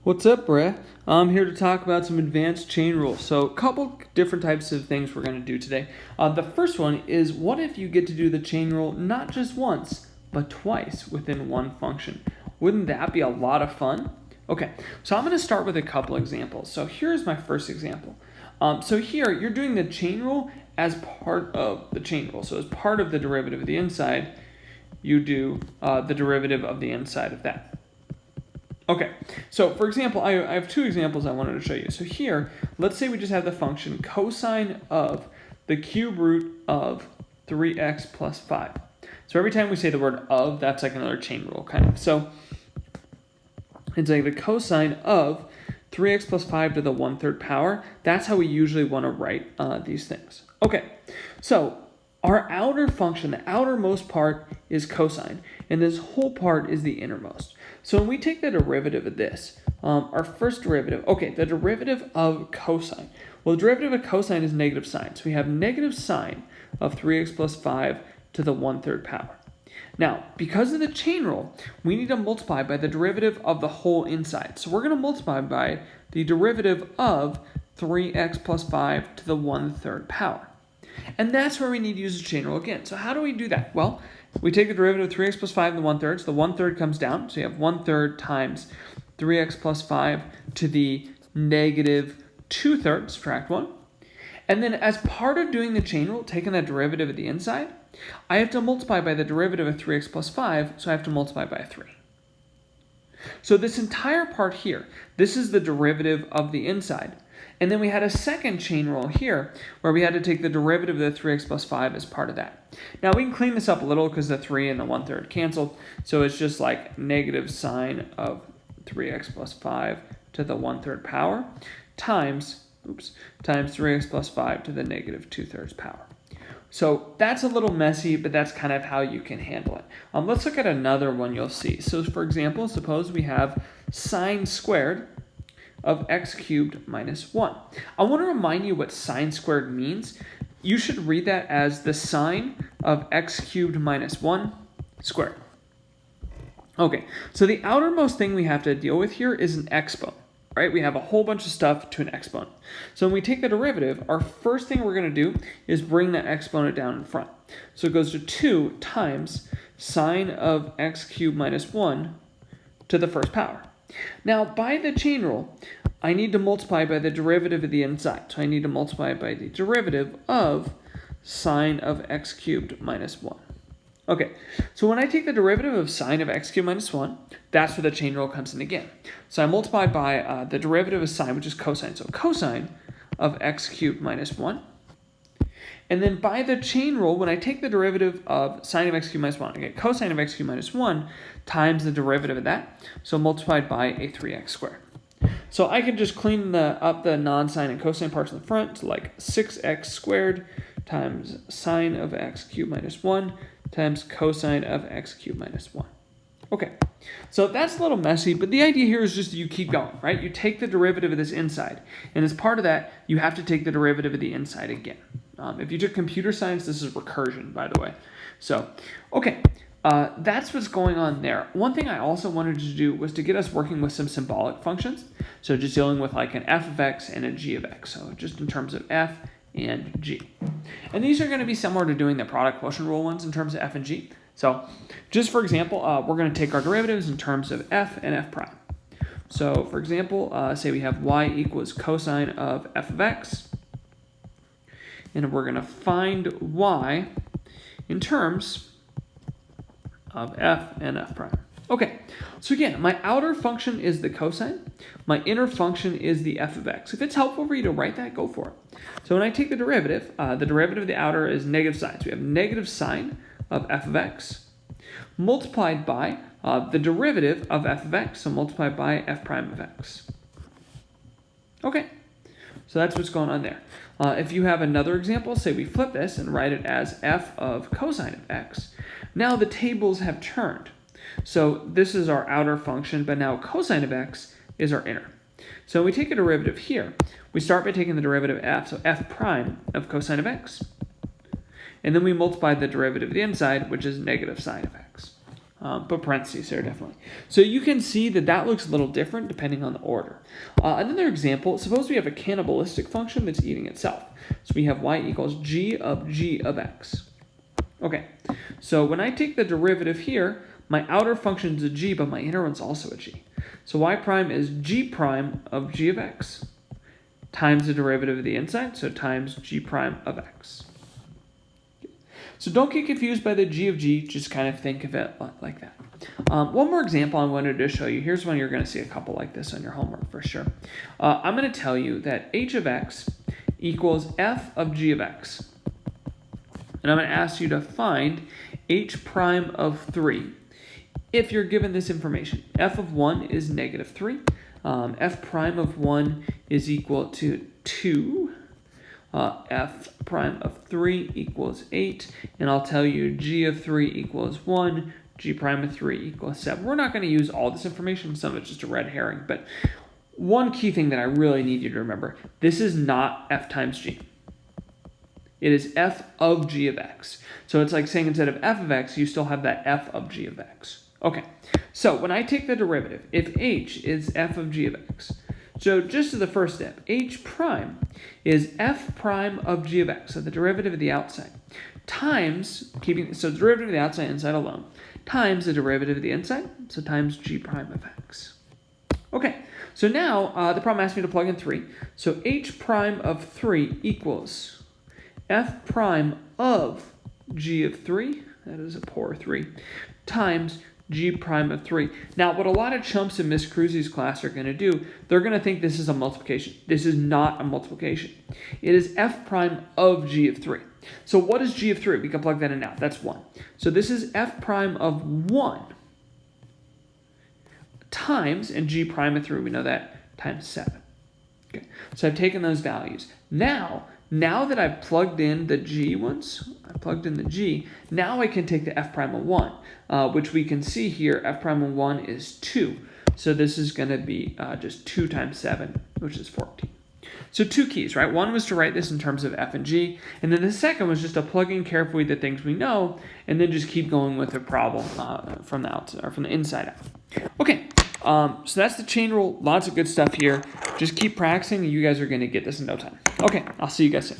What's up, Brett? I'm here to talk about some advanced chain rules. So a couple different types of things we're going to do today. The first one is, what if you get to do the chain rule not just once, but twice within one function? Wouldn't that be a lot of fun? Okay, so I'm going to start with a couple examples. So here's my first example. So here, you're doing the chain rule as part of the chain rule. So as part of the derivative of the inside, you do the derivative of the inside of that. Okay, so for example, I have two examples I wanted to show you. So here, let's say we just have the function cosine of the cube root of 3x plus 5. So every time we say the word of, that's like another chain rule kind of. So it's like the cosine of 3x plus 5 to the 1/3 power. That's how we usually want to write these things. Okay, so our outer function, the outermost part is cosine, and this whole part is the innermost. So when we take the derivative of this, our first derivative, okay, the derivative of cosine. Well, the derivative of cosine is negative sine. So we have negative sine of 3x plus 5 to the 1/3 power. Now, because of the chain rule, we need to multiply by the derivative of the whole inside. So we're going to multiply by the derivative of 3x plus 5 to the 1/3 power. And that's where we need to use the chain rule again. So how do we do that? Well, we take the derivative of 3x plus 5 to the 1/3. So the 1/3 comes down. So you have 1/3 times 3x plus 5 to the negative 2/3, subtract 1. And then as part of doing the chain rule, taking that derivative of the inside, I have to multiply by the derivative of 3x plus 5, so I have to multiply by 3. So this entire part here, this is the derivative of the inside. And then we had a second chain rule here where we had to take the derivative of the 3x plus 5 as part of that. Now we can clean this up a little because the 3 and the 1/3 canceled. So it's just like negative sine of 3x plus 5 to the 1/3 power times 3x plus 5 to the negative 2/3 power. So that's a little messy, but that's kind of how you can handle it. Let's look at another one you'll see. So for example, suppose we have sine squared of x cubed minus 1. I want to remind you what sine squared means. You should read that as the sine of x cubed minus 1 squared. Okay, so the outermost thing we have to deal with here is an exponent, right? We have a whole bunch of stuff to an exponent. So when we take the derivative, our first thing we're going to do is bring that exponent down in front. So it goes to 2 times sine of x cubed minus 1 to the first power. Now, by the chain rule, I need to multiply by the derivative of the inside. So I need to multiply by the derivative of sine of x cubed minus 1. Okay, so when I take the derivative of sine of x cubed minus 1, that's where the chain rule comes in again. So I multiply by the derivative of sine, which is cosine. So cosine of x cubed minus 1. And then by the chain rule, when I take the derivative of sine of x cubed minus 1, I get cosine of x cubed minus 1 times the derivative of that, so multiplied by a 3x squared. So I can just clean up the non-sine and cosine parts in the front, so like 6x squared times sine of x cubed minus 1 times cosine of x cubed minus 1. Okay, so that's a little messy, but the idea here is just that you keep going, right? You take the derivative of this inside, and as part of that, you have to take the derivative of the inside again. If you took computer science, this is recursion, by the way. So, okay, that's what's going on there. One thing I also wanted to do was to get us working with some symbolic functions. So just dealing with like an f of x and a g of x. So just in terms of f and g. And these are going to be similar to doing the product quotient rule ones in terms of f and g. So just for example, we're going to take our derivatives in terms of f and f prime. So for example, say we have y equals cosine of f of x. And we're going to find y in terms of f and f prime. Okay, so again, my outer function is the cosine. My inner function is the f of x. If it's helpful for you to write that, go for it. So when I take the derivative of the outer is negative sine. So we have negative sine of f of x multiplied by the derivative of f of x, so multiplied by f prime of x. Okay, so that's what's going on there. If you have another example, say we flip this and write it as f of cosine of x. Now the tables have turned. So this is our outer function, but now cosine of x is our inner. So when we take a derivative here, we start by taking the derivative of f, so f prime of cosine of x. And then we multiply the derivative of the inside, which is negative sine of x. Put parentheses there, definitely. So you can see that that looks a little different depending on the order. Another example, suppose we have a cannibalistic function that's eating itself. So we have y equals g of x. Okay, so when I take the derivative here, my outer function is a g, but my inner one's also a g. So y prime is g prime of g of x times the derivative of the inside, so times g prime of x. So don't get confused by the g of g, just kind of think of it like that. One more example I wanted to show you. Here's one you're going to see a couple like this on your homework for sure. I'm going to tell you that h of x equals f of g of x. And I'm going to ask you to find h prime of 3 if you're given this information. F of 1 is negative 3. F prime of 1 is equal to 2. F prime of 3 equals 8. And I'll tell you g of 3 equals 1. G prime of 3 equals 7. We're not going to use all this information. Some of it's just a red herring. But one key thing that I really need you to remember, this is not f times g. It is f of g of x. So it's like saying instead of f of x, you still have that f of g of x. Okay, so when I take the derivative, if h is f of g of x, so just as the first step, h prime is f prime of g of x, so the derivative of the outside, times, so the derivative of the outside inside alone, times the derivative of the inside, so times g prime of x. Okay, so now the problem asks me to plug in 3. So h prime of 3 equals f prime of g of 3, that is a poor 3, times g prime of 3. Now, what a lot of chumps in Miss Cruzy's class are going to do, they're going to think this is a multiplication. This is not a multiplication. It is f prime of g of 3. So what is g of 3? We can plug that in now. That's 1. So this is f prime of 1 times, and g prime of 3, we know that, times 7. Okay, so I've taken those values. Now that I've plugged in the g ones, now I can take the f prime of 1, which we can see here, f prime of 1 is 2. So this is going to be just 2 times 7, which is 14. So 2 keys, right? One was to write this in terms of f and g, and then the second was just to plug in carefully the things we know, and then just keep going with the problem from the outside, or from the inside out. Okay, so that's the chain rule. Lots of good stuff here. Just keep practicing, and you guys are going to get this in no time. Okay, I'll see you guys soon.